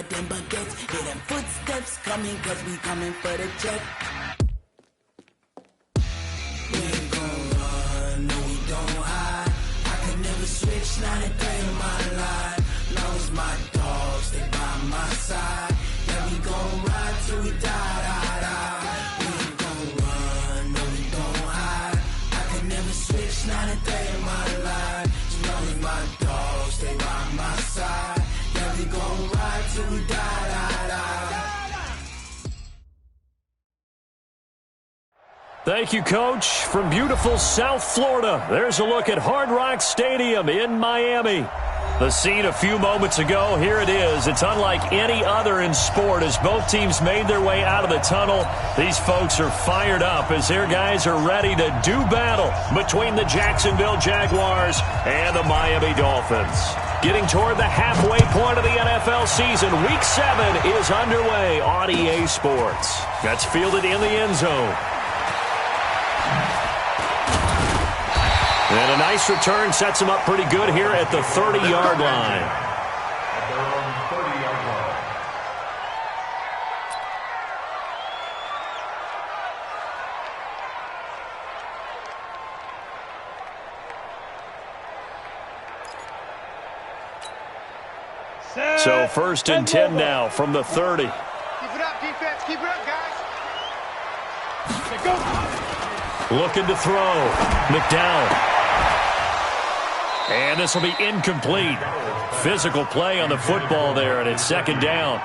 for them baguettes. Hear them footsteps coming, cause we coming for the check. We ain't gon' run, no we don't hide. I can never switch, not a day in my life. Long as my dogs stay by my side. Yeah, we gon' ride till we die, die, die. We ain't gon' run, no we don't hide. I can never switch, not a day in my life. As long as my dogs stay by my side. Yeah, we gon' ride till we die, die, die. Thank you, Coach. From beautiful South Florida, there's a look at Hard Rock Stadium in Miami. The scene a few moments ago, here it is. It's unlike any other in sport as both teams made their way out of the tunnel. These folks are fired up as their guys are ready to do battle between the Jacksonville Jaguars and the Miami Dolphins. Getting toward the halfway point of the NFL season, Week 7 is underway on EA Sports. That's fielded in the end zone. And a nice return sets him up pretty good here at the 30-yard line. At their own 30-yard line. So 1st and 10 now from the 30. Keep it up, defense. Keep it up, guys. Go. Looking to throw. McDowell. And this will be incomplete. Physical play on the football there, and it's 2nd down.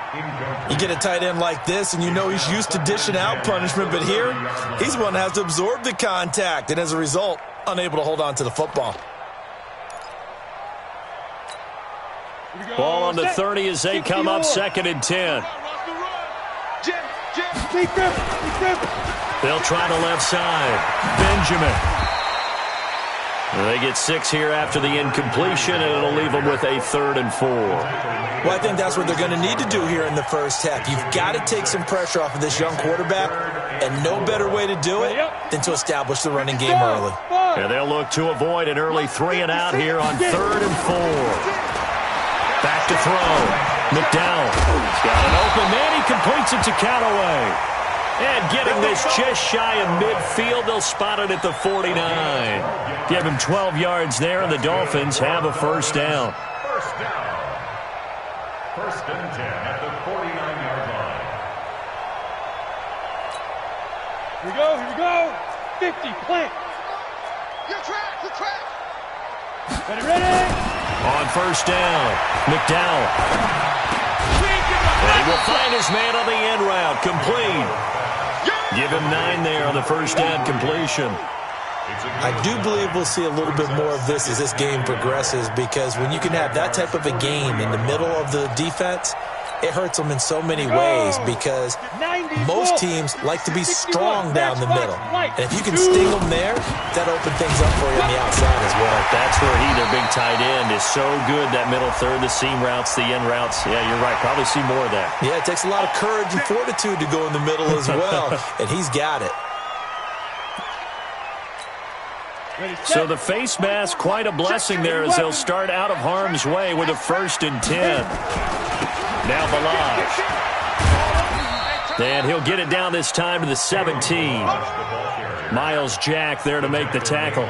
You get a tight end like this, and you know he's used to dishing out punishment, but here, he's the one that has to absorb the contact, and as a result, unable to hold on to the football. Ball on the 30 as they come up 2nd and 10. They'll try the left side. Benjamin. They get 6 here after the incompletion, and it'll leave them with a 3rd and 4. Well, I think that's what they're going to need to do here in the first half. You've got to take some pressure off of this young quarterback, and no better way to do it than to establish the running game early. And they'll look to avoid an early 3 and out here on 3rd and 4. Back to throw. McDowell. He's got an open man. He completes it to Callaway. And getting this just shy of midfield, they'll spot it at the 49. Give him 12 yards there, and the Dolphins have a 1st down. 1st down. 1st and 10 at the 49-yard line. Here we go, here we go. 50, plant. Your track. Ready. On 1st down, McDowell. And he will find his man on the end route, complete. Give him 9 there on the 1st down completion. I do believe we'll see a little bit more of this as this game progresses, because when you can have that type of a game in the middle of the defense, it hurts them in so many ways, because most teams like to be strong down the middle. And if you can sting them there, that opens things up for you on the outside as well. That's where their big tight end, is so good, that middle third, the seam routes, the end routes. Yeah, you're right. Probably see more of that. Yeah, it takes a lot of courage and fortitude to go in the middle as well, and he's got it. So the face mask, quite a blessing there as they'll start out of harm's way with a 1st and 10. Now Balaj. And he'll get it down this time to the 17. Miles Jack there to make the tackle.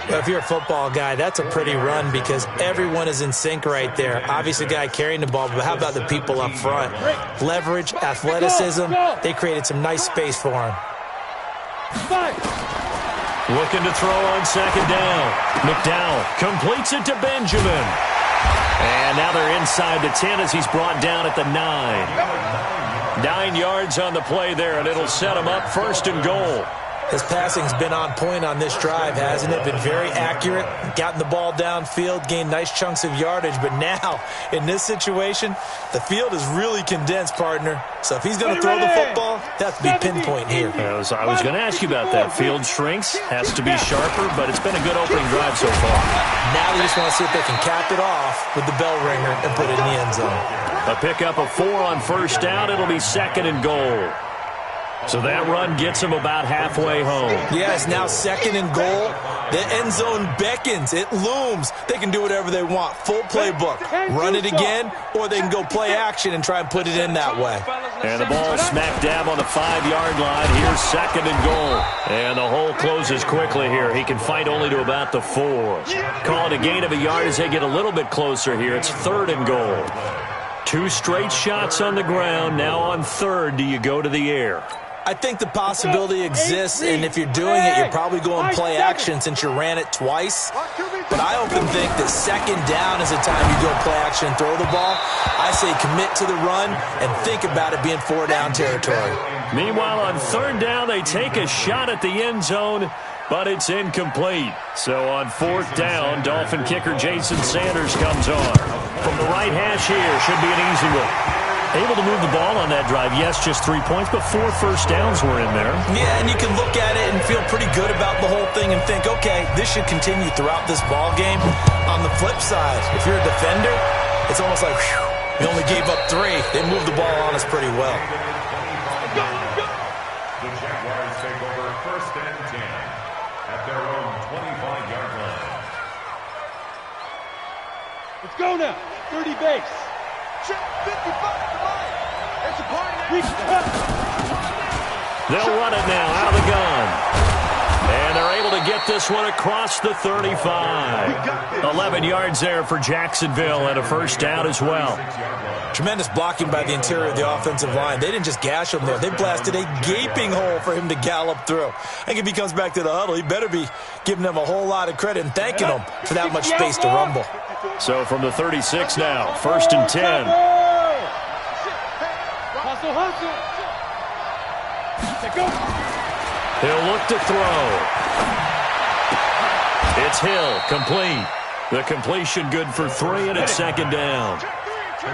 Well, if you're a football guy, that's a pretty run, because everyone is in sync right there. Obviously, the guy carrying the ball, but how about the people up front? Leverage, athleticism, they created some nice space for him. Looking to throw on 2nd down. McDowell completes it to Benjamin. And now they're inside the 10 as he's brought down at the 9. 9 yards on the play there, and it'll set him up 1st and goal. His passing's been on point on this drive, hasn't it? Been very accurate, gotten the ball downfield, gained nice chunks of yardage. But now, in this situation, the field is really condensed, partner. So if he's going to throw the football, that has to be pinpoint here. I was going to ask you about that. Field shrinks, has to be sharper, but it's been a good opening drive so far. Now they just want to see if they can cap it off with the bell ringer and put it in the end zone. A pickup of 4 on 1st down. It'll be 2nd and goal. So that run gets him about halfway home. Yeah, it's now 2nd and goal. The end zone beckons. It looms. They can do whatever they want. Full playbook. Run it again, or they can go play action and try and put it in that way. And the ball smack dab on the 5-yard line. Here's 2nd and goal. And the hole closes quickly here. He can fight only to about the 4. Call it a gain of a yard as they get a little bit closer here. It's 3rd and goal. 2 straight shots on the ground. Now on 3rd, do you go to the air? I think the possibility exists, and if you're doing it, you're probably going play action since you ran it twice. But I often think that 2nd down is the time you go play action and throw the ball. I say commit to the run and think about it being 4-down territory. Meanwhile, on 3rd down, they take a shot at the end zone, but it's incomplete. So on 4th down, Dolphin kicker Jason Sanders comes on. From the right hash here, should be an easy one. Able to move the ball on that drive. Yes, just 3 points, but 4 first downs were in there. Yeah, and you can look at it and feel pretty good about the whole thing and think, okay, this should continue throughout this ball game. On the flip side, if you're a defender, it's almost like, whew, we only gave up 3. They moved the ball on us pretty well. The Jaguars take over 1st and 10 at their own 25-yard line. Let's go now. 30 base. 55 to line. It's a party. They'll run it now out of the gun. And they're able to get this one across the 35. 11 yards there for Jacksonville and a first down as well. Tremendous blocking by the interior of the offensive line. They didn't just gash him there. They blasted a gaping hole for him to gallop through. I think if he comes back to the huddle, he better be giving them a whole lot of credit and thanking them for that much space to rumble. So from the 36 now, 1st and 10. Hustle, hustle. Go. He'll look to throw. It's Hill, complete. The completion good for 3, and it's 2nd down.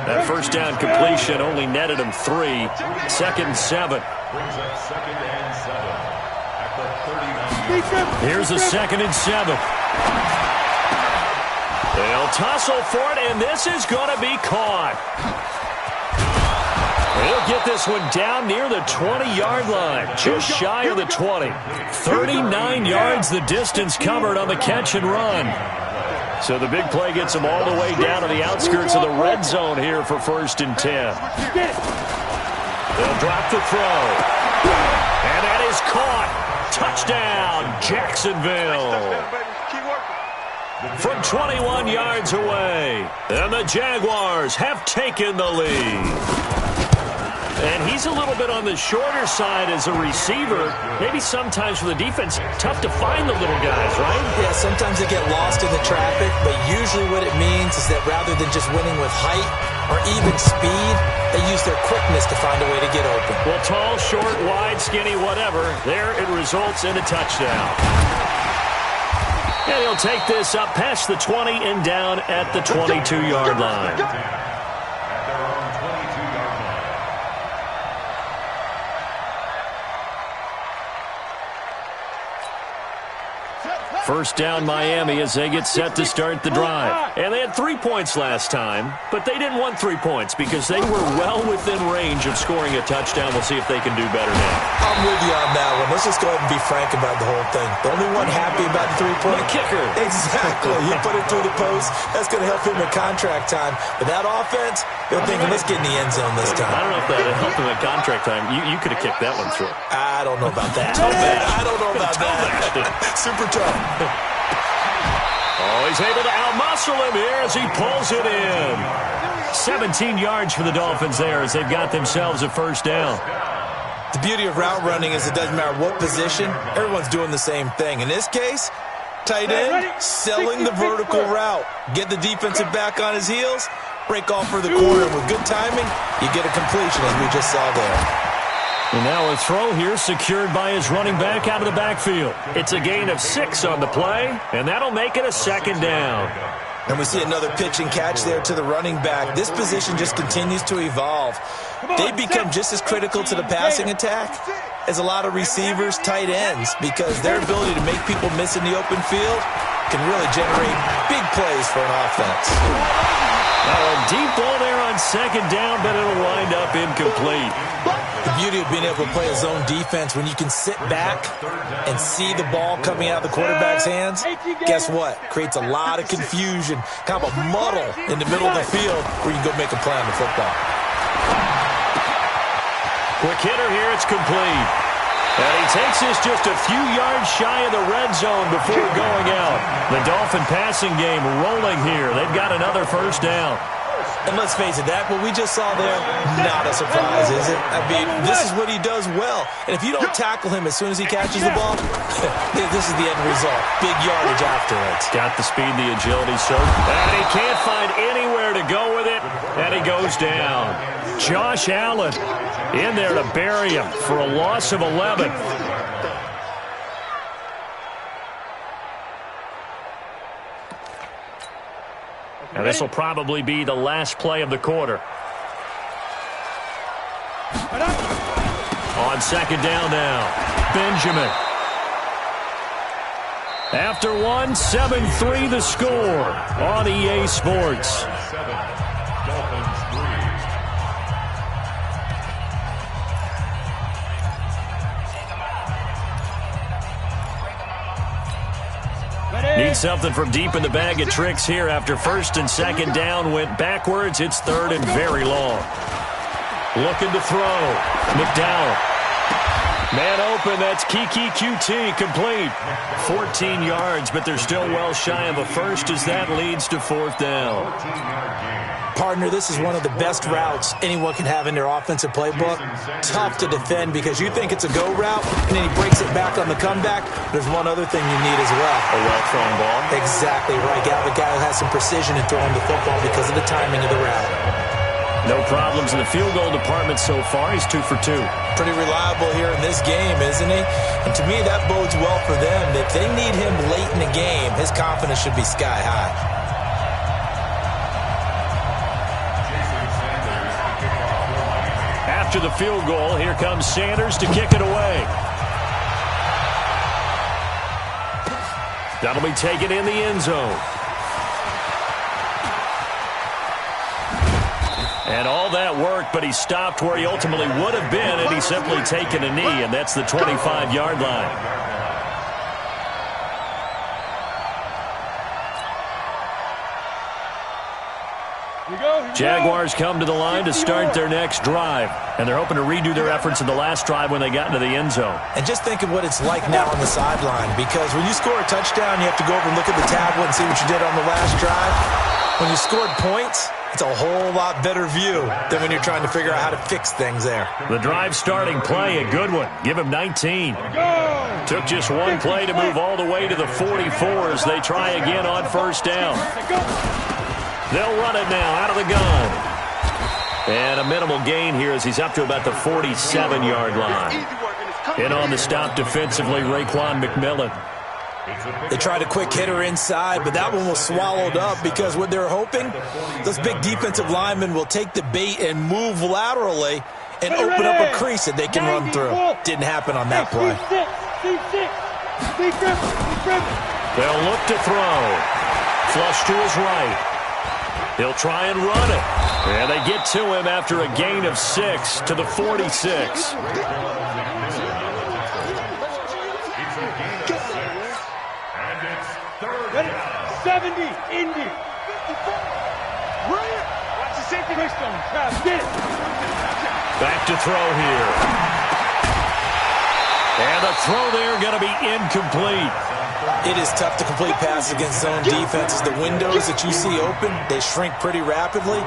That first down completion only netted him 3. 2nd and 7. Brings up 2nd and 7 at the 39. Here's a 2nd and 7. They'll tussle for it, and this is going to be caught. He'll get this one down near the 20-yard line, just shy of the 20. 39 yards the distance covered on the catch and run. So the big play gets them all the way down to the outskirts of the red zone here for 1st and 10. They'll drop the throw. And that is caught. Touchdown, Jacksonville. From 21 yards away. And the Jaguars have taken the lead. And he's a little bit on the shorter side as a receiver. Maybe sometimes for the defense, tough to find the little guys, right? Yeah, sometimes they get lost in the traffic, but usually what it means is that rather than just winning with height or even speed, they use their quickness to find a way to get open. Well, tall, short, wide, skinny, whatever, there it results in a touchdown. And he'll take this up past the 20 and down at the 22-yard line. First down Miami as they get set to start the drive. And they had 3 points last time, but they didn't want 3 points because they were well within range of scoring a touchdown. We'll see if they can do better now. I'm with you on that one. Let's just go ahead and be frank about the whole thing. The only one happy about the 3-point the kicker. Exactly. He put it through the post. That's going to help him in contract time. But that offense, they're thinking, let's get in the end zone this time. I don't know if that helped him in contract time. You could have kicked that one through. I don't know about that. I don't know about that. Super tough. Oh, he's able to outmuscle him here as he pulls it in. 17 yards for the Dolphins there as they've got themselves a first down. The beauty of route running is it doesn't matter what position, everyone's doing the same thing. In this case, tight end, selling the vertical route. Get the defensive back on his heels, break off for the corner. With good timing, you get a completion as we just saw there. And now a throw here secured by his running back out of the backfield. It's a gain of 6 on the play, and that'll make it a second down. And we see another pitch and catch there to the running back. This position just continues to evolve. They become just as critical to the passing attack as a lot of receivers, tight ends, because their ability to make people miss in the open field can really generate big plays for an offense. A deep ball there on second down, but it'll wind up incomplete. The beauty of being able to play a zone defense. When you can sit back and see the ball coming out of the quarterback's hands, guess what? Creates a lot of confusion, kind of a muddle in the middle of the field where you can go make a play on the football. Quick hitter here, it's complete. And he takes this just a few yards shy of the red zone before going out. The Dolphin passing game rolling here. They've got another first down. And let's face it, that what we just saw there, not a surprise, is it? I mean, this is what he does well. And if you don't tackle him as soon as he catches the ball, this is the end result. Big yardage afterwards. Got the speed, the agility, sir. And he can't find anywhere to go with it. And he goes down. Josh Allen in there to bury him for a loss of 11. And this will probably be the last play of the quarter. On second down now, Benjamin. After one, 7-3 the score on EA Sports. Need something from deep in the bag of tricks here after first and second down went backwards. It's third and very long. Looking to throw. McDowell. Man open, that's Kiki QT, complete. 14 yards, but they're still well shy of a first as that leads to fourth down. Partner, this is one of the best routes anyone can have in their offensive playbook. Tough to defend because you think it's a go route, and then he breaks it back on the comeback. There's one other thing you need as well. A well-thrown ball. Exactly right. Got the guy who has some precision in throwing the football because of the timing of the route. No problems in the field goal department so far. He's 2 for 2. Pretty reliable here in this game, isn't he? And to me, that bodes well for them. If they need him late in the game, his confidence should be sky high. After the field goal, here comes Sanders to kick it away. That'll be taken in the end zone. And all that work, but he stopped where he ultimately would have been, and he's simply taken a knee, and that's the 25-yard line. Jaguars come to the line to start their next drive, and they're hoping to redo their efforts in the last drive when they got into the end zone. And just think of what it's like now on the sideline, because when you score a touchdown, you have to go over and look at the tablet and see what you did on the last drive. When you scored points, it's a whole lot better view than when you're trying to figure out how to fix things there. The drive starting play, a good one. Give him 19. Took just one play to move all the way to the 44 as they try again on first down. They'll run it now out of the gun. And a minimal gain here as he's up to about the 47-yard line. In on the stop defensively, Raekwon McMillan. They tried a quick hitter inside, but that one was swallowed up because what they're hoping, those big defensive linemen will take the bait and move laterally and open up a crease that they can run through. Didn't happen on that play. They'll look to throw. Flush to his right. He'll try and run it. And they get to him after a gain of 6 to the 46. And it's third. 70, Indy. 54. Watch the safety. Christone, get it. Back to throw here. And the throw there going to be incomplete. It is tough to complete passes against zone defenses. The windows that you see open, they shrink pretty rapidly.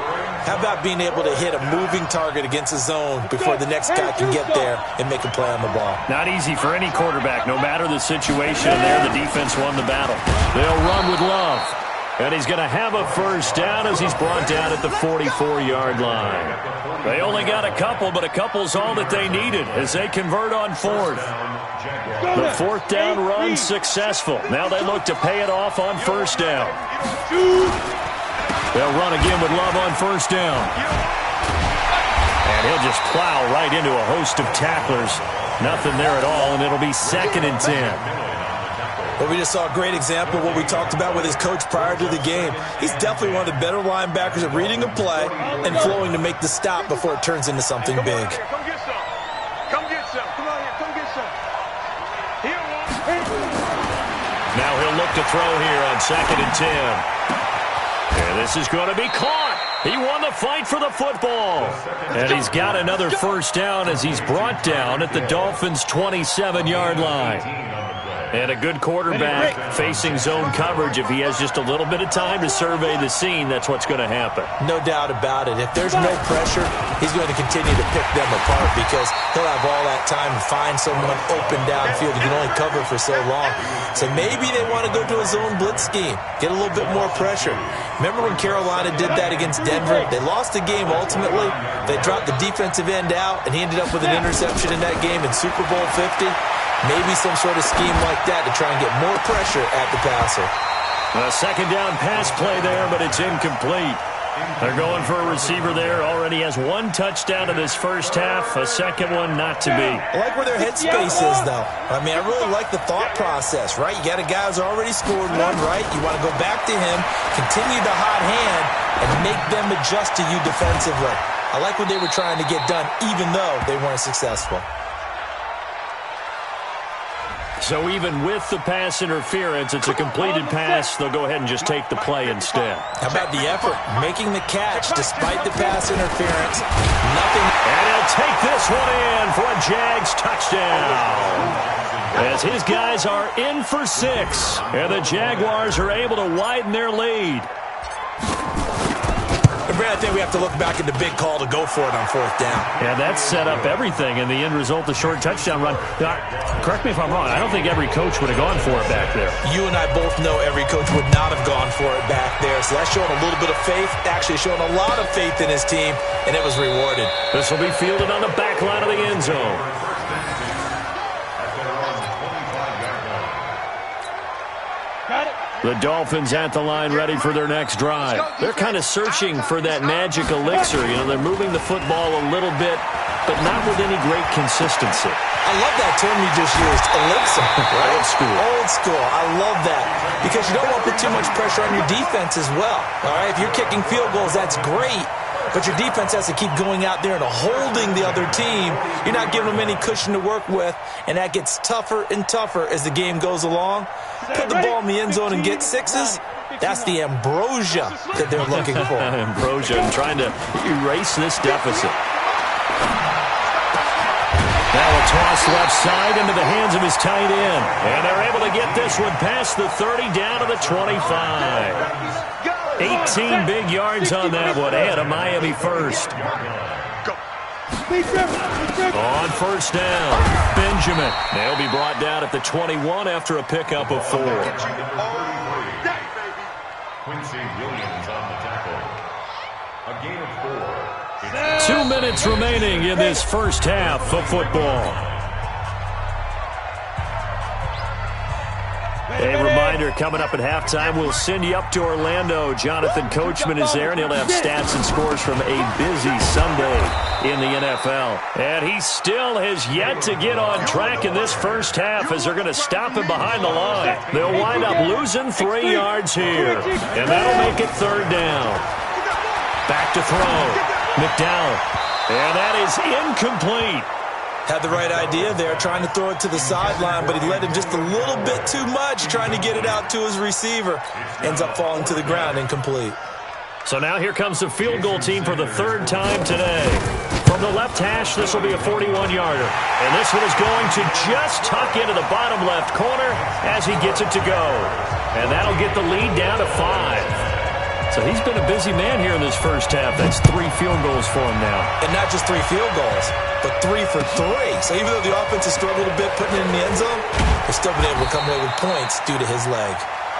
How about being able to hit a moving target against a zone before the next guy can get there and make a play on the ball? Not easy for any quarterback, no matter the situation. There, the defense won the battle. They'll run with Love. And he's going to have a first down as he's brought down at the 44-yard line. They only got a couple, but a couple's all that they needed as they convert on fourth. The fourth down run successful. Now they look to pay it off on first down. They'll run again with Love on first down. And he'll just plow right into a host of tacklers. Nothing there at all, and it'll be 2nd and 10. But we just saw a great example of what we talked about with his coach prior to the game. He's definitely one of the better linebackers at reading a play and flowing to make the stop before it turns into something big. look to throw here on 2nd and 10. And this is going to be caught. He won the fight for the football. And he's got another first down as he's brought down at the Dolphins' 27-yard line. And a good quarterback facing zone coverage. If he has just a little bit of time to survey the scene, that's what's going to happen. No doubt about it. If there's no pressure, he's going to continue to pick them apart because he'll have all that time to find someone open downfield. He can only cover for so long. So maybe they want to go to a zone blitz scheme, get a little bit more pressure. Remember when Carolina did that against Denver? They lost the game ultimately. They dropped the defensive end out, and he ended up with an interception in that game in Super Bowl 50. Maybe some sort of scheme like that to try and get more pressure at the passer. A second down pass play there, but it's incomplete. They're going for a receiver there. Already has one touchdown in this first half. A second one not to be. I like where their headspace is, though. I mean, I really like the thought process, right? You got a guy who's already scored one, right? You want to go back to him, continue the hot hand, and make them adjust to you defensively. I like what they were trying to get done, even though they weren't successful. So even with the pass interference, it's a completed pass. They'll go ahead and just take the play instead. How about the effort? Making the catch despite the pass interference. Nothing. And he'll take this one in for a Jags touchdown. As his guys are in for 6. And the Jaguars are able to widen their lead. I think we have to look back at the big call to go for it on 4th down. Yeah, that set up everything, and the end result, the short touchdown run. Now, correct me if I'm wrong. I don't think every coach would have gone for it back there. You and I both know every coach would not have gone for it back there. So that's showing a little bit of faith, actually showing a lot of faith in his team, and it was rewarded. This will be fielded on the back line of the end zone. The Dolphins at the line ready for their next drive. They're kind of searching for that magic elixir. You know, they're moving the football a little bit, but not with any great consistency. I love that term you just used, elixir. Right? Old school. Old school. I love that because you don't want to put too much pressure on your defense as well. All right, if you're kicking field goals, that's great. But your defense has to keep going out there and holding the other team. You're not giving them any cushion to work with, and that gets tougher and tougher as the game goes along. Put the ball in the end zone and get 6s. That's the ambrosia that they're looking for. Ambrosia and trying to erase this deficit. Now a toss left side into the hands of his tight end. And they're able to get this one past the 30 down to the 25. 18 big yards on that one, and a Miami first. On first down, Benjamin. They'll be brought down at the 21 after a pickup of 4. Quincy Williams on the tackle. A gain of 4. 2 minutes remaining in this first half of football. A reminder, coming up at halftime, we'll send you up to Orlando. Jonathan Coachman is there, and he'll have stats and scores from a busy Sunday in the NFL. And he still has yet to get on track in this first half as they're going to stop him behind the line. They'll wind up losing 3 yards here, and that'll make it 3rd down. Back to throw. McDowell. And that is incomplete. Had the right idea there, trying to throw it to the sideline, but he led him just a little bit too much, trying to get it out to his receiver. Ends up falling to the ground, incomplete. So now here comes the field goal team for the 3rd time today. From the left hash, this will be a 41-yarder. And this one is going to just tuck into the bottom left corner as he gets it to go. And that'll get the lead down to 5. So he's been a busy man here in this first half. That's 3 field goals for him now. And not just 3 field goals, but 3 for 3. So even though the offense has struggled a bit putting it in the end zone, they've still been able to come away with points due to his leg.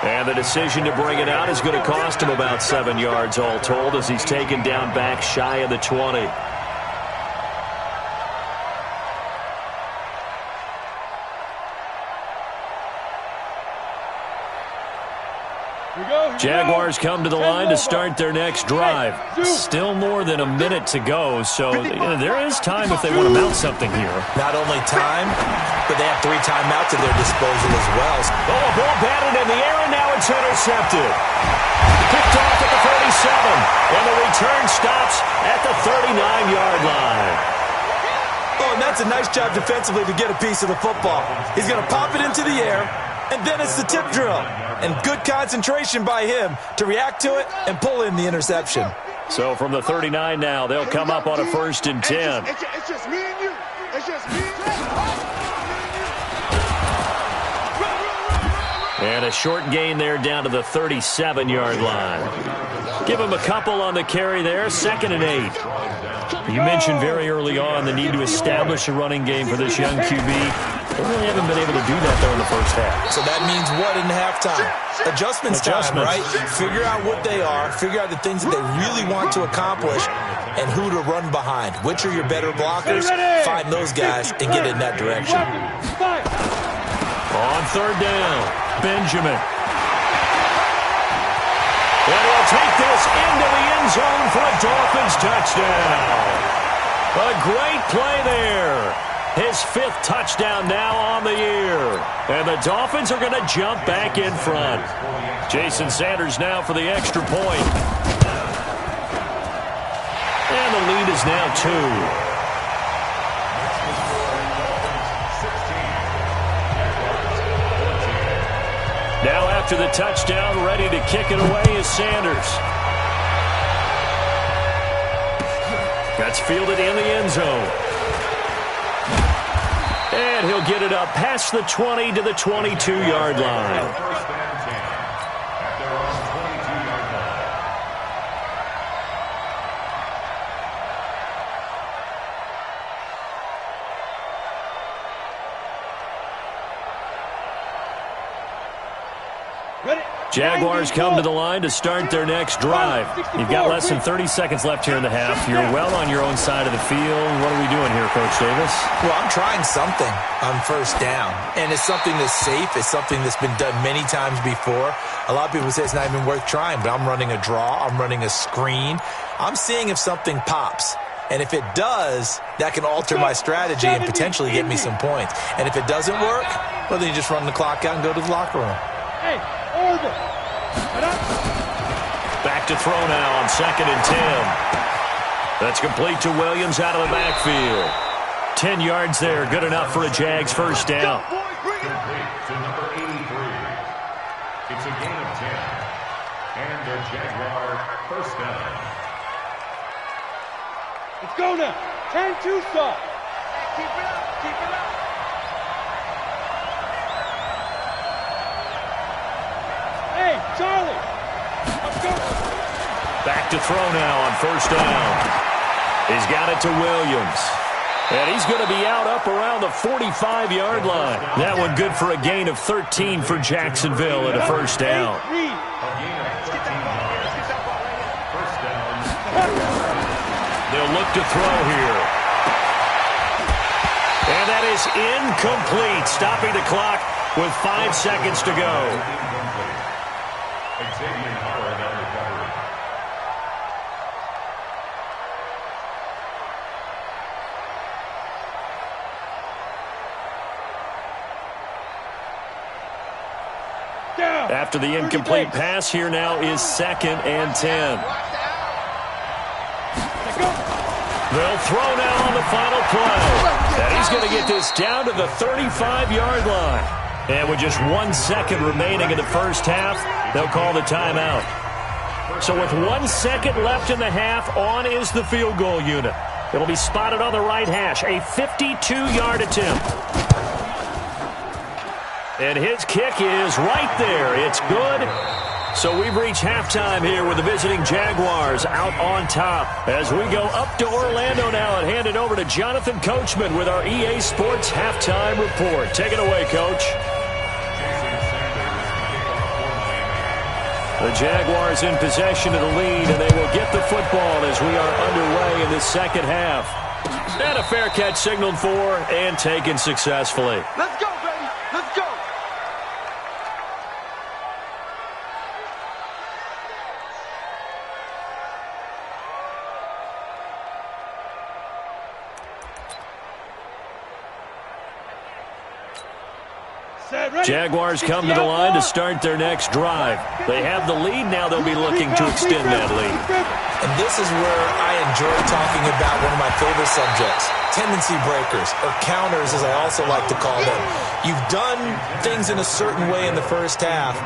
And the decision to bring it out is going to cost him about 7 yards all told as he's taken down back shy of the 20. Jaguars come to the line to start their next drive. Still more than a minute to go, so there is time if they want to mount something here. Not only time, but they have 3 timeouts at their disposal as well. Oh, a ball batted in the air, and now it's intercepted. Picked off at the 37, and the return stops at the 39-yard line. Oh, and that's a nice job defensively to get a piece of the football. He's going to pop it into the air, and then it's the tip drill. and good concentration by him to react to it and pull in the interception. So from the 39 now, they'll come up on a 1st and 10. It's just me and you. It's just me and you. And a short gain there down to the 37-yard line. Give him a couple on the carry there, 2nd and 8. You mentioned very early on the need to establish a running game for this young QB. They really haven't been able to do that, though, in the first half. So that means what in halftime? Adjustments time, right? Figure out what they are, figure out the things that they really want to accomplish, and who to run behind. Which are your better blockers? Find those guys and get in that direction. On 3rd down, Benjamin. And he'll take this into the end zone for a Dolphins touchdown. A great play there. His 5th touchdown now on the year. And the Dolphins are going to jump back in front. Jason Sanders now for the extra point. And the lead is now 2. Now after the touchdown, ready to kick it away is Sanders. That's fielded in the end zone. And he'll get it up past the 20 to the 22-yard line. First and 10 at their own 22-yard line. Jaguars come to the line to start their next drive. You've got less than 30 seconds left here in the half. You're well on your own side of the field. What are we doing here, Coach Davis? Well, I'm trying something on 1st down, and it's something that's safe. It's something that's been done many times before. A lot of people say it's not even worth trying, but I'm running a draw. I'm running a screen. I'm seeing if something pops. And if it does, that can alter my strategy and potentially get me some points. And if it doesn't work, well, then you just run the clock out and go to the locker room. Hey, order. Back to throw now on 2nd and 10. That's complete to Williams out of the backfield. 10 yards there, good enough for a Jags 1st down. Complete to number 83. It's a gain of 10. And the Jaguar 1st down. Let's go now. 10-2 stop. Keep it up. Keep it up. Hey, Charlie. Let's go. Back to throw now on 1st down. He's got it to Williams. And he's going to be out up around the 45-yard line. That one good for a gain of 13 for Jacksonville at a 1st down. They'll look to throw here. And that is incomplete, stopping the clock with 5 seconds to go. After the incomplete pass, here now is 2nd and 10. They'll throw now on the final play. And he's going to get this down to the 35-yard line. And with just 1 second remaining in the first half, they'll call the timeout. So with 1 second left in the half, on is the field goal unit. It'll be spotted on the right hash, a 52-yard attempt. And his kick is right there. It's good. So we've reached halftime here with the visiting Jaguars out on top. As we go up to Orlando now and hand it over to Jonathan Coachman with our EA Sports Halftime Report. Take it away, Coach. The Jaguars in possession of the lead, and they will get the football as we are underway in the second half. And a fair catch signaled for and taken successfully. Let's go, baby. Let's go. Jaguars come to the line to start their next drive. They have the lead. Now they'll be looking to extend that lead. And this is where I enjoy talking about one of my favorite subjects, tendency breakers, or counters as I also like to call them. You've done things in a certain way in the first half,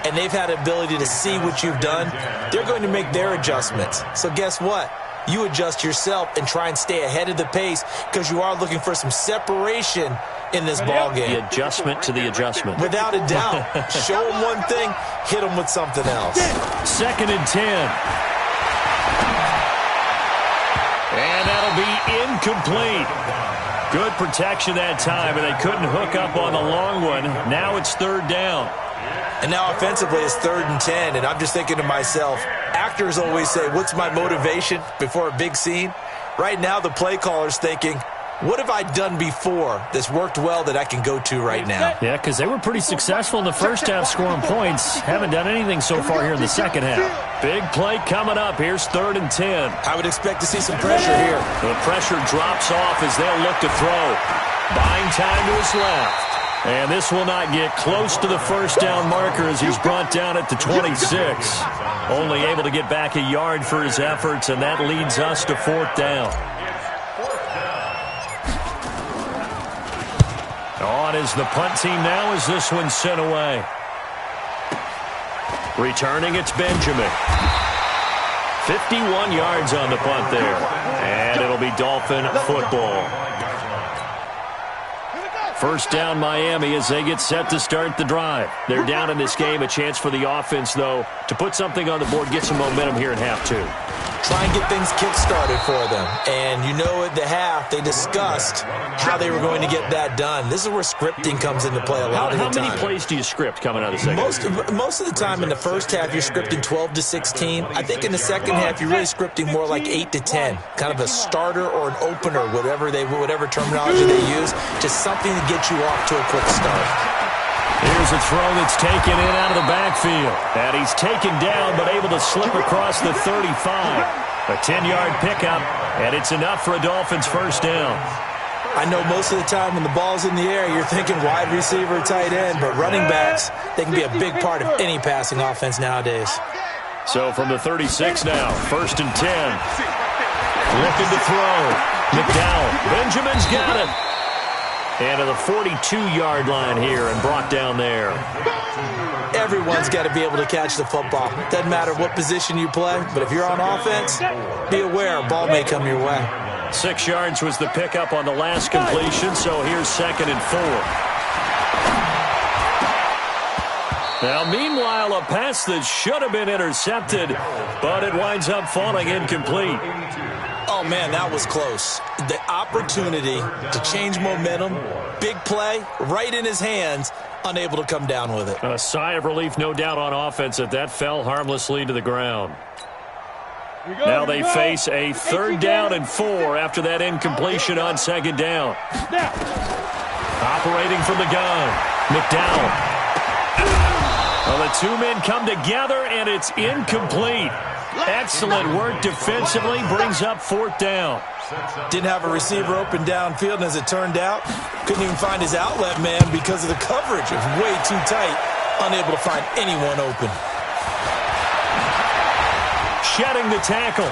and they've had the ability to see what you've done. They're going to make their adjustments. So guess what? You adjust yourself and try and stay ahead of the pace because you are looking for some separation in this ball game. The adjustment to the adjustment. Without a doubt. Show them one thing, hit them with something else. 2nd and 10. And that'll be incomplete. Good protection that time, and they couldn't hook up on the long one. Now it's 3rd down. And now offensively it's 3rd and 10, and I'm just thinking to myself, actors always say, what's my motivation before a big scene? Right now the play caller's thinking, what have I done before that's worked well that I can go to right now? Yeah, because they were pretty successful in the first half scoring points. Haven't done anything so far here in the second half. Big play coming up. Here's 3rd and 10. I would expect to see some pressure here. The pressure drops off as they'll look to throw. Buying time to his left. And this will not get close to the first down marker as he's brought down at the 26. Only able to get back a yard for his efforts, and that leads us to 4th down. On is the punt team now as this one's sent away. Returning, it's Benjamin. 51 yards on the punt there. And it'll be Dolphin football. First down Miami as they get set to start the drive. They're down in this game. A chance for the offense, though, to put something on the board, get some momentum here in half 2. Try and get things kick-started for them. And you know at the half, they discussed how they were going to get that done. This is where scripting comes into play a lot of the time. How many plays do you script coming out of the second? Most of the time in the first half, you're scripting 12 to 16. I think in the second half, you're really scripting more like 8 to 10. Kind of a starter or an opener, whatever terminology they use. Just something to get you off to a quick start. Here's a throw that's taken in out of the backfield. And he's taken down but able to slip across the 35. A 10-yard pickup, and it's enough for a Dolphins first down. I know most of the time when the ball's in the air, you're thinking wide receiver, tight end, but running backs, they can be a big part of any passing offense nowadays. So from the 36 now, 1st and 10. Looking to throw. McDowell. Benjamin's got it. And to the 42-yard line here and brought down there. Everyone's got to be able to catch the football. Doesn't matter what position you play, but if you're on offense, be aware a ball may come your way. 6 yards was the pickup on the last completion, so here's 2nd and 4. Now, meanwhile, a pass that should have been intercepted, but it winds up falling incomplete. Oh, man, that was close. The opportunity to change momentum, big play, right in his hands, unable to come down with it. A sigh of relief, no doubt, on offense that fell harmlessly to the ground. Now they face a 3rd down and 4 after that incompletion on 2nd down. Operating from the gun, McDowell. Well, the two men come together, and it's incomplete. Excellent work defensively, brings up 4th down. Didn't have a receiver open downfield, and as it turned out, couldn't even find his outlet man because of the coverage. It was way too tight, unable to find anyone open. Shedding the tackle.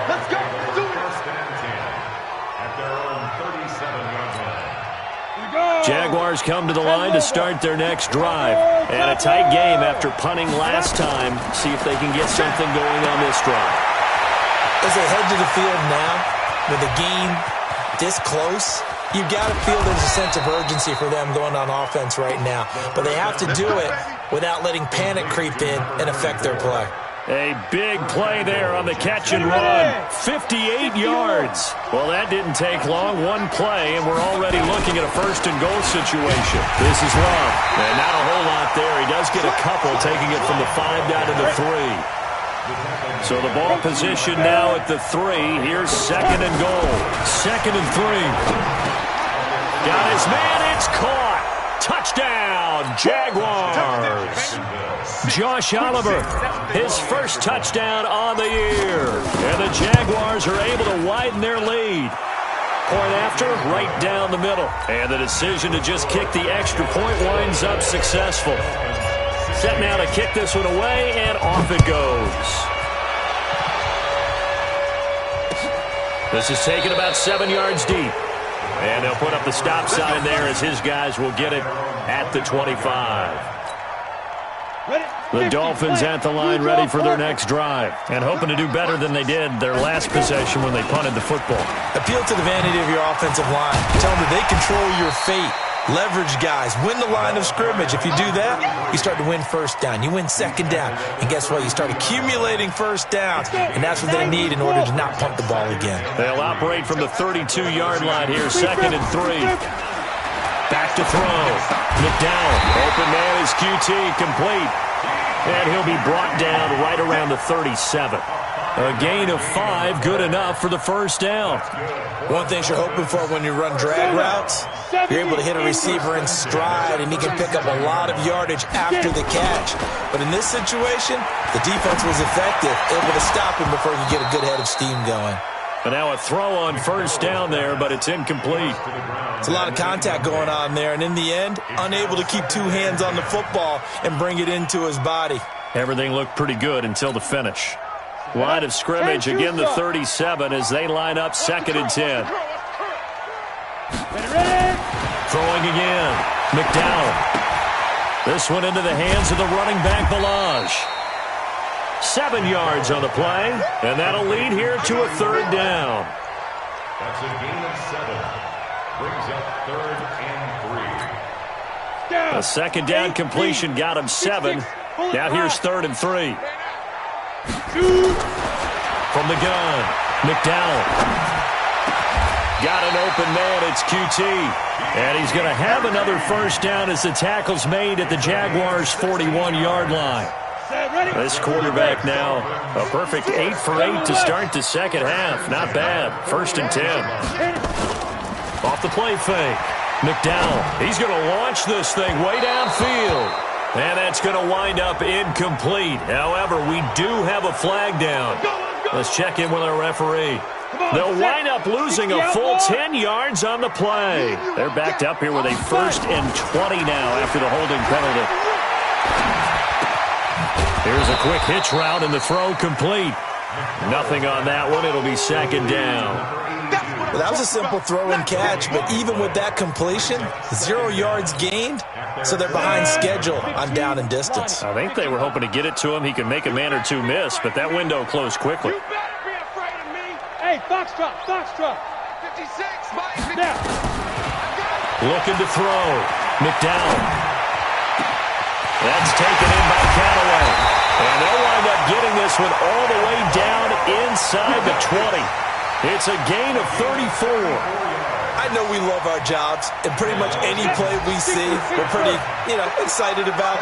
Let's go. Do it. At their own 37-yard line. Jaguars come to the line to start their next drive. And a tight game after punting last time. See if they can get something going on this drive. As they head to the field now, with the game this close, you've got to feel there's a sense of urgency for them going on offense right now. But they have to do it without letting panic creep in and affect their play. A big play there on the catch and run. 58 yards. Well, that didn't take long. One play, and we're already looking at a 1st and goal situation. This is Love. And not a whole lot there. He does get a couple, taking it from the 5 down to the 3. So the ball position now at the 3. Here's 2nd and goal. 2nd and 3. Got his man. It's caught. Touchdown, Jaguars. Josh Oliver, his first touchdown on the year. And the Jaguars are able to widen their lead. point after, right down the middle. And the decision to just kick the extra point winds up successful. Set now to kick this one away, and off it goes. This is taken about 7 yards deep. And they'll put up the stop sign there as his guys will get it at the 25. The Dolphins at the line ready for their next drive and hoping to do better than they did their last possession when they punted the football. Appeal to the vanity of your offensive line. Tell them that they control your fate. Leverage guys. Win the line of scrimmage. If you do that, you start to win first down. You win second down. And guess what? You start accumulating first downs. And that's what they need in order to not punt the ball again. They'll operate from the 32-yard line here, 2nd and 3. Back to throw. McDowell. Open man is QT. Complete. And he'll be brought down right around the 37. A gain of 5, good enough for the first down. One thing you're hoping for when you run drag routes, you're able to hit a receiver in stride, and he can pick up a lot of yardage after the catch. But in this situation, the defense was effective, able to stop him before he could get a good head of steam going. And now a throw on first down there, but it's incomplete. It's a lot of contact going on there, and in the end, unable to keep 2 hands on the football and bring it into his body. Everything looked pretty good until the finish. Line of scrimmage, again the 37 as they line up 2nd and 10. Throwing again. McDowell. This one into the hands of the running back, Balaj. 7 yards on the play, and that'll lead here to a 3rd down. That's a gain of 7. Brings up 3rd and 3. A 2nd down completion got him 7. Now here's 3rd and 3. From the gun, McDowell. Got an open man, it's QT. And he's going to have another first down as the tackle's made at the Jaguars' 41-yard line. This quarterback now, a perfect 8 for 8 to start the second half. Not bad. 1st and 10. Off the play fake. McDowell, he's going to launch this thing way downfield. And that's going to wind up incomplete. However, we do have a flag down. Let's check in with our referee. They'll wind up losing a full 10 yards on the play. They're backed up here with a 1st and 20 now after the holding penalty. Here's a quick hitch route and the throw complete. Nothing on that one. It'll be 2nd down. Well, that was a simple throw and catch, but even with that completion, 0 yards gained, so they're behind schedule on down and distance. I think they were hoping to get it to him. He could make a man or 2 miss, but that window closed quickly. You better be afraid of me. Hey, Foxtrot. 56, Mike. Now. Looking to throw. McDowell. That's taken in by Callaway. And they'll wind up getting this one all the way down inside the 20. It's a gain of 34. I know we love our jobs, and pretty much any play we see, we're pretty, excited about.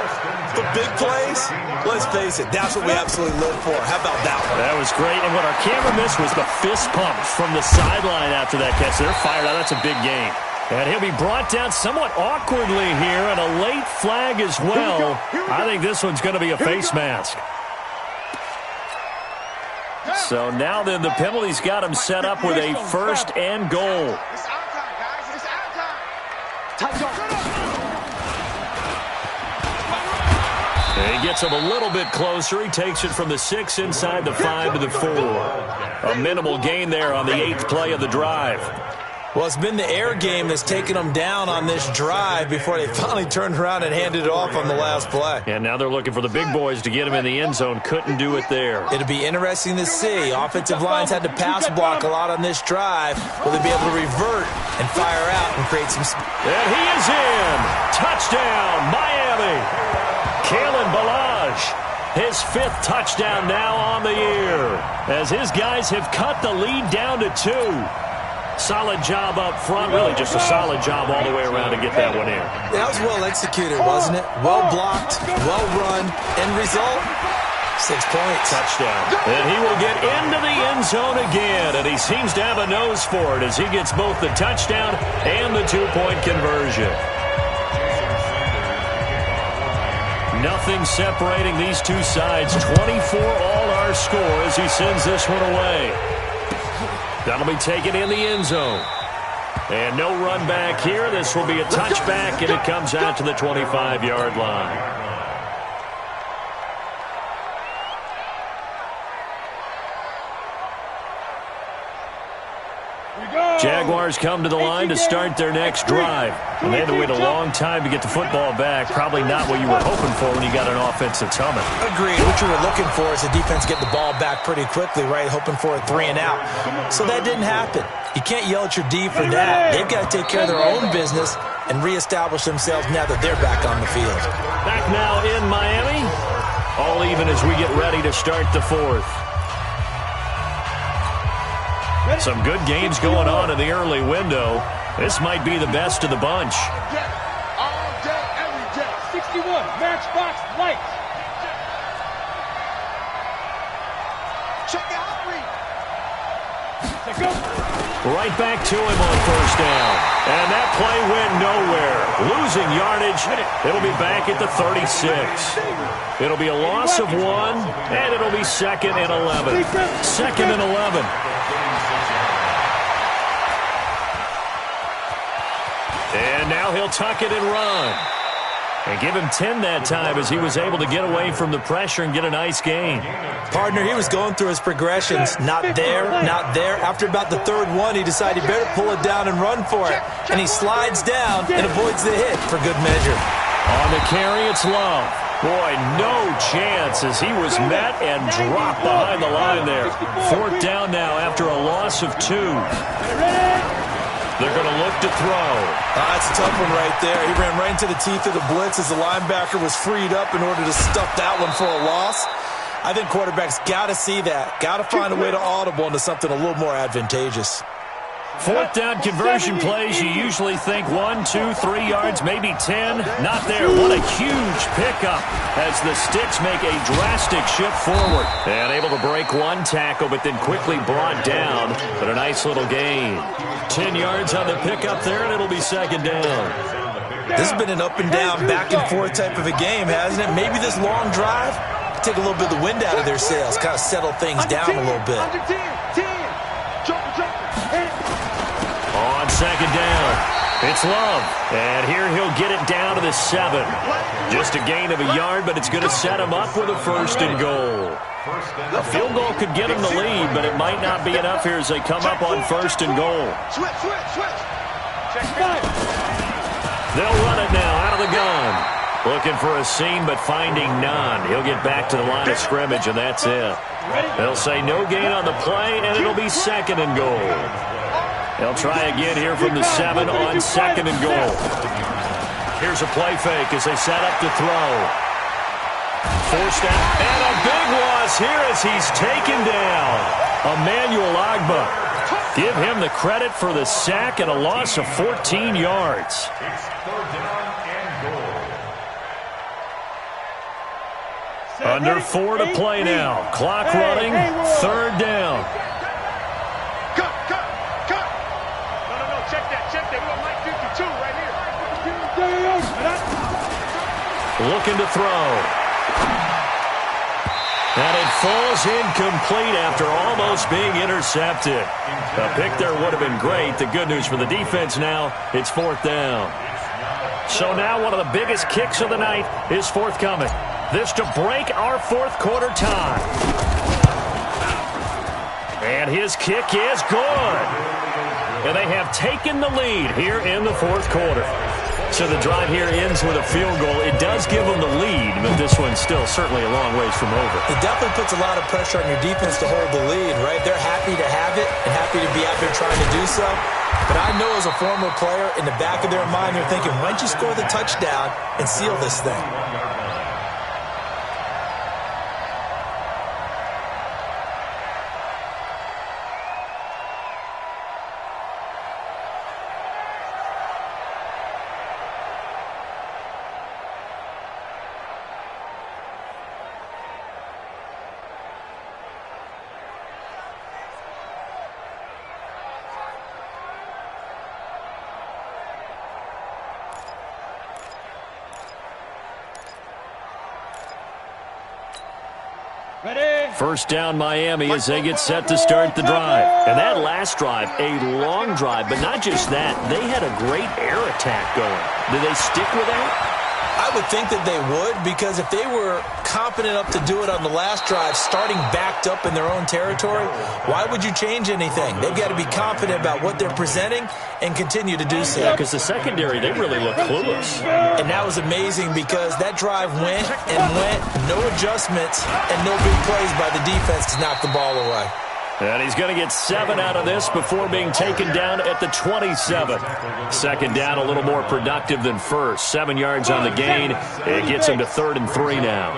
But big plays, let's face it, that's what we absolutely live for. How about that one? That was great, and what our camera missed was the fist pump from the sideline after that catch. They're fired out. That's a big gain. And he'll be brought down somewhat awkwardly here, and a late flag as well. I think this one's going to be a face mask. So now then, the penalty's got him set up with a 1st and goal. It's our time, guys. It's our time. He gets him a little bit closer. He takes it from the 6 inside the 5 to the 4. A minimal gain there on the 8th play of the drive. Well, it's been the air game that's taken them down on this drive before they finally turned around and handed it off on the last play. And now they're looking for the big boys to get him in the end zone. Couldn't do it there. It'll be interesting to see. Offensive lines had to pass block a lot on this drive. Will they be able to revert and fire out and create some... And he is in. Touchdown, Miami. Kalen Balaj, his 5th touchdown now on the year, as his guys have cut the lead down to 2. Solid job up front. Really just a solid job all the way around to get that one in. That was well executed, wasn't it? Well blocked, well run. End result, 6 points. Touchdown. And he will get into the end zone again, and he seems to have a nose for it as he gets both the touchdown and the 2-point conversion. Nothing separating these two sides. 24 all our score as he sends this one away. That'll be taken in the end zone. And no run back here. This will be a touchback, and it comes out to the 25-yard line. Jaguars come to the line to start their next drive. And they had to wait a long time to get the football back. Probably not what you were hoping for when you got an offensive summit. Agreed. What you were looking for is the defense get the ball back pretty quickly, right? Hoping for a 3 and out. So that didn't happen. You can't yell at your D for that. They've got to take care of their own business and reestablish themselves now that they're back on the field. Back now in Miami. All even as we get ready to start the fourth. Some good games going on in the early window. This might be the best of the bunch. All day, every day. 61, Matchbox Lights. Check out read. Right back to him on first down. And that play went nowhere. Losing yardage. It'll be back at the 36. It'll be a loss of 1, and it'll be 2nd and 11. 2nd and 11. And now he'll tuck it and run. And give him 10 that time as he was able to get away from the pressure and get a nice gain. Partner, he was going through his progressions. Not there, not there. After about the third one, he decided he better pull it down and run for it. And he slides down and avoids the hit for good measure. On the carry, it's Love. Boy, no chance as he was met and dropped behind the line there. 4th down now after a loss of 2. They're going to look to throw. That's a tough one right there. He ran right into the teeth of the blitz as the linebacker was freed up in order to stuff that one for a loss. I think quarterbacks got to see that. Got to find a way to audible into something a little more advantageous. 4th down conversion plays, you usually think 1, 2, 3 yards, maybe 10. Not there. What a huge pickup as the Sticks make a drastic shift forward. And able to break one tackle, but then quickly brought down. But a nice little gain. 10 yards on the pickup there, and it'll be 2nd down. This has been an up and down, back and forth type of a game, hasn't it? Maybe this long drive take a little bit of the wind out of their sails, kind of settle things down a little bit. On 2nd down, it's Love. And here he'll get it down to the 7. Just a gain of a yard, but it's going to set him up with a 1st and goal. A field goal could get him the lead, but it might not be enough here as they come up on 1st and goal. They'll run it now out of the gun. Looking for a seam, but finding none. He'll get back to the line of scrimmage, and that's it. They'll say no gain on the play, and it'll be 2nd and goal. They'll try again here from the 7 on 2nd and goal. Here's a play fake as they set up to throw. Forced out, and a big loss here as he's taken down. Emmanuel Agba. Give him the credit for the sack and a loss of 14 yards. It's 3rd down and goal. Under 4 to play now. Clock running, 3rd down. Cut. No, check that. We got Mike 52 right here. Looking to throw. And it falls incomplete after almost being intercepted. A pick there would have been great. The good news for the defense now, it's 4th down. So now one of the biggest kicks of the night is forthcoming. This to break our 4th quarter tie. And his kick is good. And they have taken the lead here in the 4th quarter. So the drive here ends with a field goal. It does give them the lead, but this one's still certainly a long ways from over. It definitely puts a lot of pressure on your defense to hold the lead, right? They're happy to have it and happy to be out there trying to do so. But I know as a former player, in the back of their mind, they're thinking, why don't you score the touchdown and seal this thing? First down Miami as they get set to start the drive. And that last drive, a long drive, but not just that. They had a great air attack going. Did they stick with that? I would think that they would, because if they were confident enough to do it on the last drive, starting backed up in their own territory, why would you change anything? They've got to be confident about what they're presenting and continue to do so. Yeah, because the secondary, they really look clueless. And that was amazing because that drive went and went, no adjustments and no big plays by the defense to knock the ball away. And he's going to get 7 out of this before being taken down at the 27. Second down, a little more productive than first. 7 yards on the gain. It gets him to 3rd and 3 now.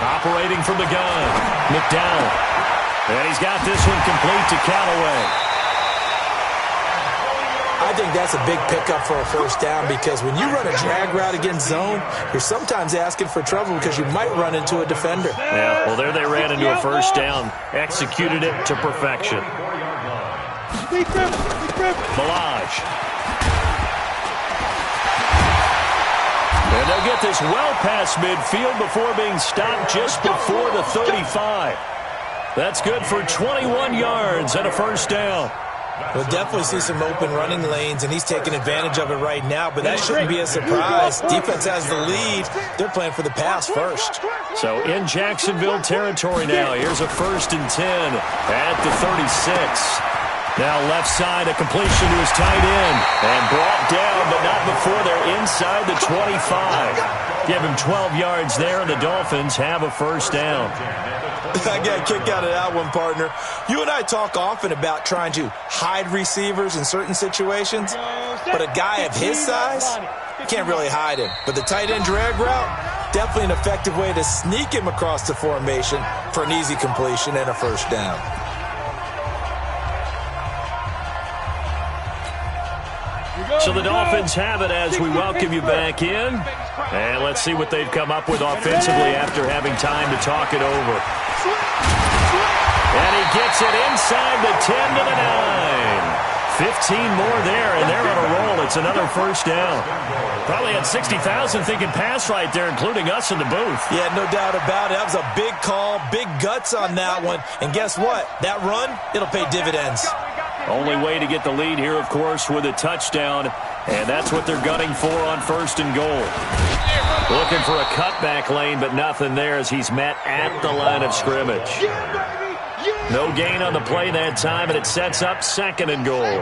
Operating from the gun, McDowell. And he's got this one complete to Callaway. I think that's a big pickup for a first down, because when you run a drag route against zone, you're sometimes asking for trouble because you might run into a defender. Yeah, well, there they ran into a first down. Executed it to perfection. Balaj. And they'll get this well past midfield before being stopped just before the 35. That's good for 21 yards and a first down. We'll definitely see some open running lanes, and he's taking advantage of it right now, but that shouldn't be a surprise. Defense has the lead. They're playing for the pass first. So in Jacksonville territory now. Here's a 1st and 10 at the 36. Now left side, a completion to his tight end. And brought down, but not before they're inside the 25. Give him 12 yards there, and the Dolphins have a first down. I got a kick out of that one, partner. You and I talk often about trying to hide receivers in certain situations, but a guy of his size, you can't really hide him. But the tight end drag route, definitely an effective way to sneak him across the formation for an easy completion and a first down. So the Dolphins have it as we welcome you back in. And let's see what they've come up with offensively after having time to talk it over. And he gets it inside the 10 to the 9. 15 more there, and they're on a roll. It's another first down. Probably had 60,000 thinking pass right there, including us in the booth. Yeah, no doubt about it. That was a big call, big guts on that one. And guess what? That run, it'll pay dividends. Only way to get the lead here, of course, with a touchdown. And that's what they're gunning for on 1st and goal. Looking for a cutback lane, but nothing there as he's met at the line of scrimmage. No gain on the play that time, and it sets up 2nd and goal.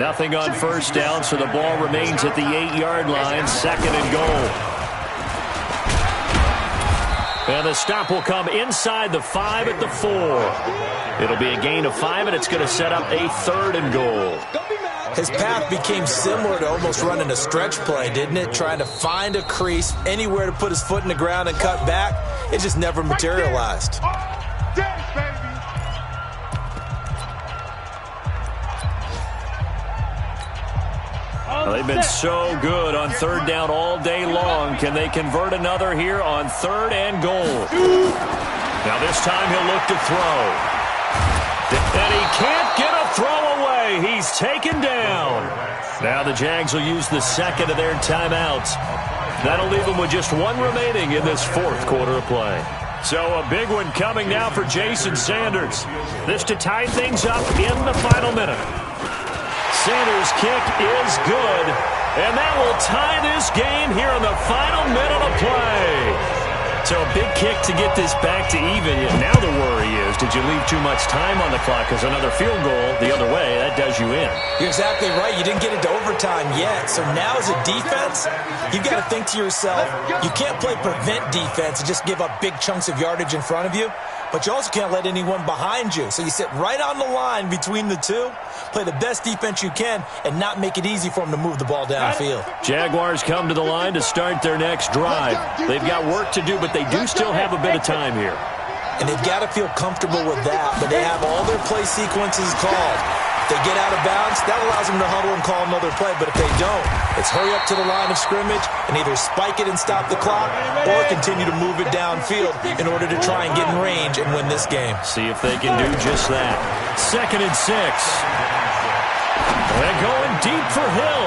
Nothing on first down, so the ball remains at the 8-yard line, 2nd and goal. And the stop will come inside the 5 at the 4. It'll be a gain of 5, and it's going to set up a 3rd and goal. His path became similar to almost running a stretch play, didn't it? Trying to find a crease, anywhere to put his foot in the ground and cut back. It just never materialized. They've been so good on 3rd down all day long. Can they convert another here on 3rd and goal? Now this time he'll look to throw. And he can't get a throw away. He's taken down. Now the Jags will use the 2nd of their timeouts. That'll leave them with just 1 remaining in this 4th quarter of play. So a big one coming now for Jason Sanders. This to tie things up in the final minute. Sanders' kick is good, and that will tie this game here in the final minute of play. So a big kick to get this back to even. Now the worry is, did you leave too much time on the clock? Because another field goal the other way, that does you in. You're exactly right. You didn't get into overtime yet. So now as a defense, you've got to think to yourself, you can't play prevent defense and just give up big chunks of yardage in front of you. But you also can't let anyone behind you. So you sit right on the line between the two, play the best defense you can, and not make it easy for them to move the ball downfield. Jaguars come to the line to start their next drive. They've got work to do, but they do still have a bit of time here. And they've got to feel comfortable with that, but they have all their play sequences called. If they get out of bounds, that allows them to huddle and call another play. But if they don't, it's hurry up to the line of scrimmage and either spike it and stop the clock or continue to move it downfield in order to try and get in range and win this game. See if they can do just that. 2nd and 6. They're going deep for Hill.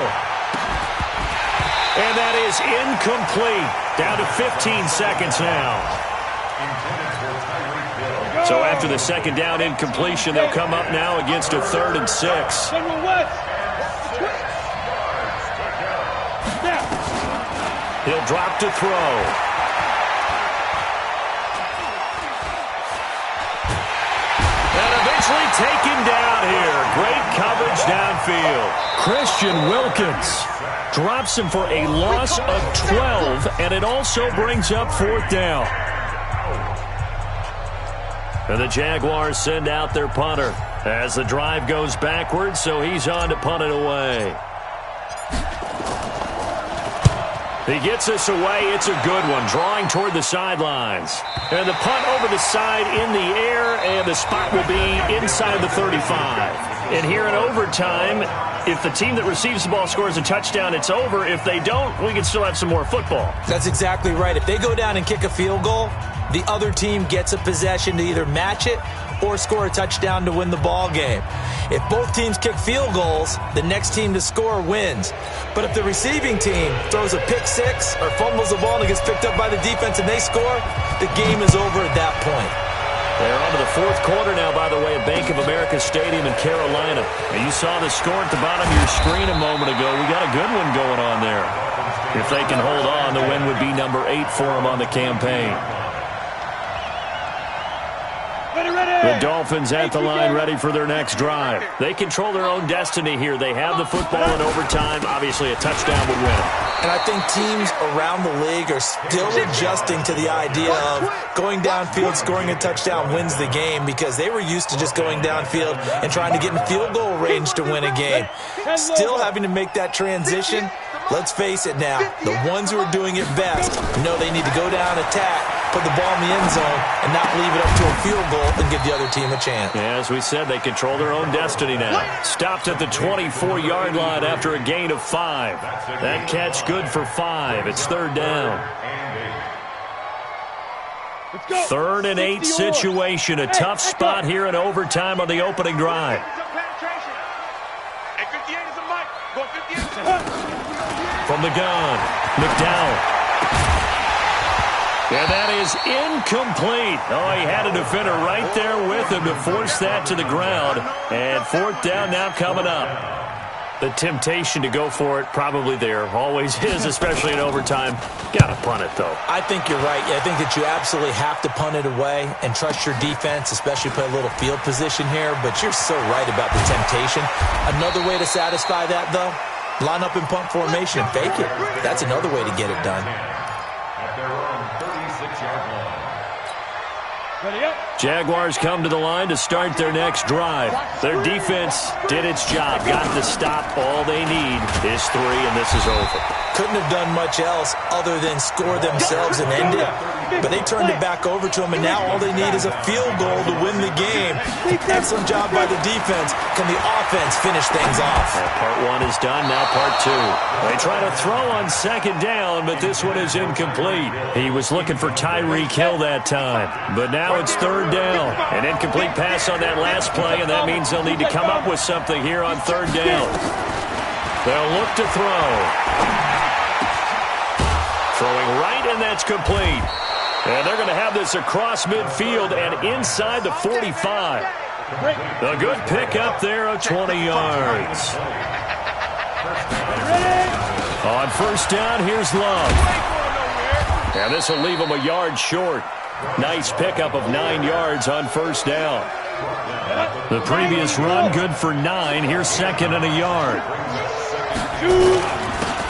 And that is incomplete. Down to 15 seconds now. So after the second down incompletion, they'll come up now against a 3rd and 6. He'll drop to throw. And eventually taken down here. Great coverage downfield. Christian Wilkins drops him for a loss of 12, and it also brings up 4th down. And the Jaguars send out their punter as the drive goes backwards, so he's on to punt it away. He gets us away. It's a good one, drawing toward the sidelines. And the punt over the side in the air, and the spot will be inside the 35. And here in overtime, if the team that receives the ball scores a touchdown, it's over. If they don't, we can still have some more football. That's exactly right. If they go down and kick a field goal, the other team gets a possession to either match it or score a touchdown to win the ball game. If both teams kick field goals, the next team to score wins. But if the receiving team throws a pick six or fumbles the ball and it gets picked up by the defense and they score, the game is over at that point. They're on to the 4th quarter now, by the way, at Bank of America Stadium in Carolina. And you saw the score at the bottom of your screen a moment ago. We got a good one going on there. If they can hold on, the win would be number 8 for them on the campaign. The Dolphins at the line, ready for their next drive. They control their own destiny here. They have the football in overtime. Obviously, a touchdown would win. And I think teams around the league are still adjusting to the idea of going downfield, scoring a touchdown wins the game, because they were used to just going downfield and trying to get in field goal range to win a game. Still having to make that transition. Let's face it now, the ones who are doing it best know they need to go down, attack, put the ball in the end zone, and not leave it up to a field goal and give the other team a chance. Yeah, as we said, they control their own destiny now. Stopped at the 24-yard line after a gain of 5. That catch good for 5. It's 3rd down. 3rd and 8 situation. A tough spot here in overtime on the opening drive. From the gun, McDowell. And that is incomplete. Oh, he had a defender right there with him to force that to the ground. And 4th down now coming up. The temptation to go for it probably there. Always is, especially in overtime. Got to punt it, though. I think you're right. I think that you absolutely have to punt it away and trust your defense, especially play a little field position here. But you're so right about the temptation. Another way to satisfy that, though, line up in punt formation and fake it. That's another way to get it done. Jaguars come to the line to start their next drive. Their defense did its job. Got to stop. All they need is 3, and this is over. Couldn't have done much else other than score themselves and end it. But they turned it back over to them, and now all they need is a field goal to win the game. Excellent job by the defense. Can the offense finish things off? Part 1 is done, now part 2. They try to throw on 2nd down, but this one is incomplete. He was looking for Tyreek Hill that time, but now it's 3rd down. An incomplete pass on that last play, and that means they'll need to come up with something here on 3rd down. They'll look to throw. Throwing right, and that's complete. And they're going to have this across midfield and inside the 45. A good pick up there of 20 yards. On 1st down, here's Love. And this will leave him a yard short. Nice pickup of 9 yards on 1st down. The previous run, good for 9. Here's 2nd and a yard.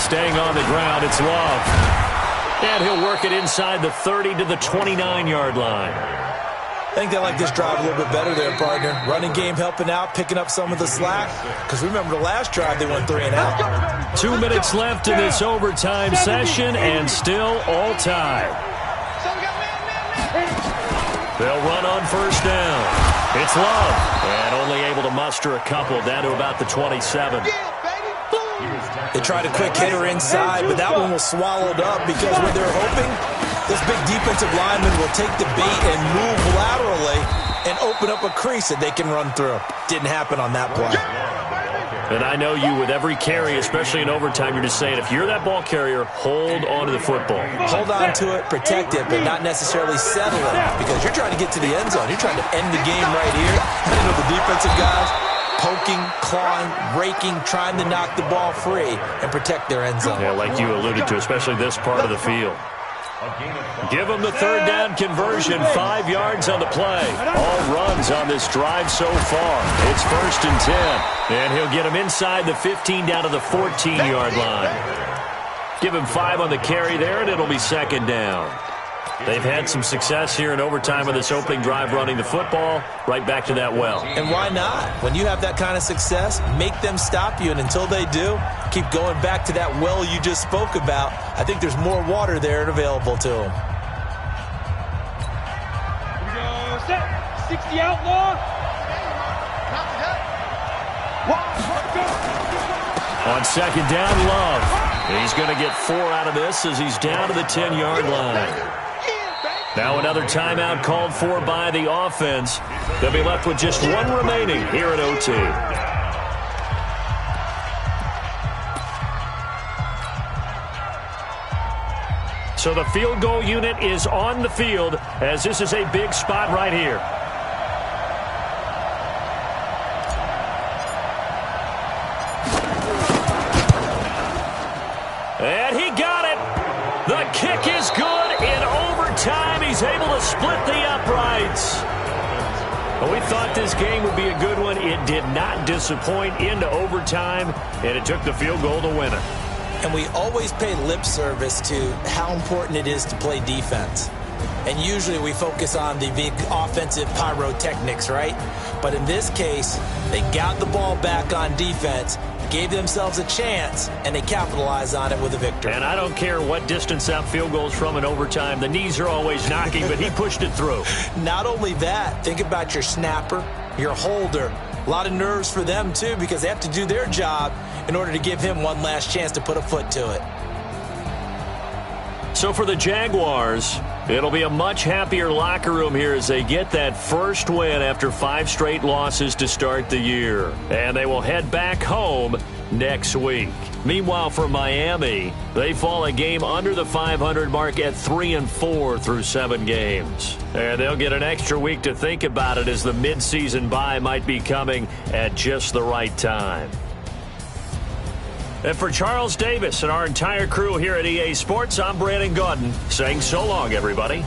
Staying on the ground, it's Love. And he'll work it inside the 30 to the 29-yard line. I think they like this drive a little bit better there, partner. Running game helping out, picking up some of the slack. Because remember the last drive, they went 3 and out. 2 minutes left in this overtime session, and still all tied. They'll run on 1st down. It's Love. And only able to muster a couple down to about the 27. They tried a quick hitter inside, but that one was swallowed up because what they're hoping, this big defensive lineman will take the bait and move laterally and open up a crease that they can run through. Didn't happen on that play. And I know you, with every carry, especially in overtime, you're just saying, if you're that ball carrier, hold on to the football. Hold on to it, protect it, but not necessarily settle it, because you're trying to get to the end zone. You're trying to end the game right here. You know, the defensive guys poking, clawing, raking, trying to knock the ball free and protect their end zone. Yeah, like you alluded to, especially this part of the field. Give him the third down conversion, 5 yards on the play. All runs on this drive so far. It's 1st and 10, and he'll get him inside the 15 down to the 14-yard line. Give him 5 on the carry there, and it'll be 2nd down. They've had some success here in overtime with this opening drive running the football. Right back to that well. And why not? When you have that kind of success, make them stop you, and until they do, keep going back to that well you just spoke about. I think there's more water there and available to them. Here we go, set, 60 outlaw. On 2nd down, Love. He's going to get 4 out of this as he's down to the 10-yard line. Now another timeout called for by the offense. They'll be left with just 1 remaining here at OT. So the field goal unit is on the field, as this is a big spot right here. And he got it. The kick is good. In overtime, he's able to split the uprights. Well, we thought this game would be a good one. It did not disappoint into overtime, and it took the field goal to win it. And we always pay lip service to how important it is to play defense. And usually we focus on the big offensive pyrotechnics, right? But in this case, they got the ball back on defense, gave themselves a chance, and they capitalized on it with a victory. And I don't care what distance that field goes from in overtime. The knees are always knocking, but he pushed it through. Not only that, think about your snapper, your holder. A lot of nerves for them, too, because they have to do their job in order to give him one last chance to put a foot to it. So for the Jaguars, it'll be a much happier locker room here as they get that first win after 5 straight losses to start the year. And they will head back home next week. Meanwhile, for Miami, they fall a game under the 500 mark at 3-4 through 7 games. And they'll get an extra week to think about it, as the midseason bye might be coming at just the right time. And for Charles Davis and our entire crew here at EA Sports, I'm Brandon Gaudin saying so long, everybody.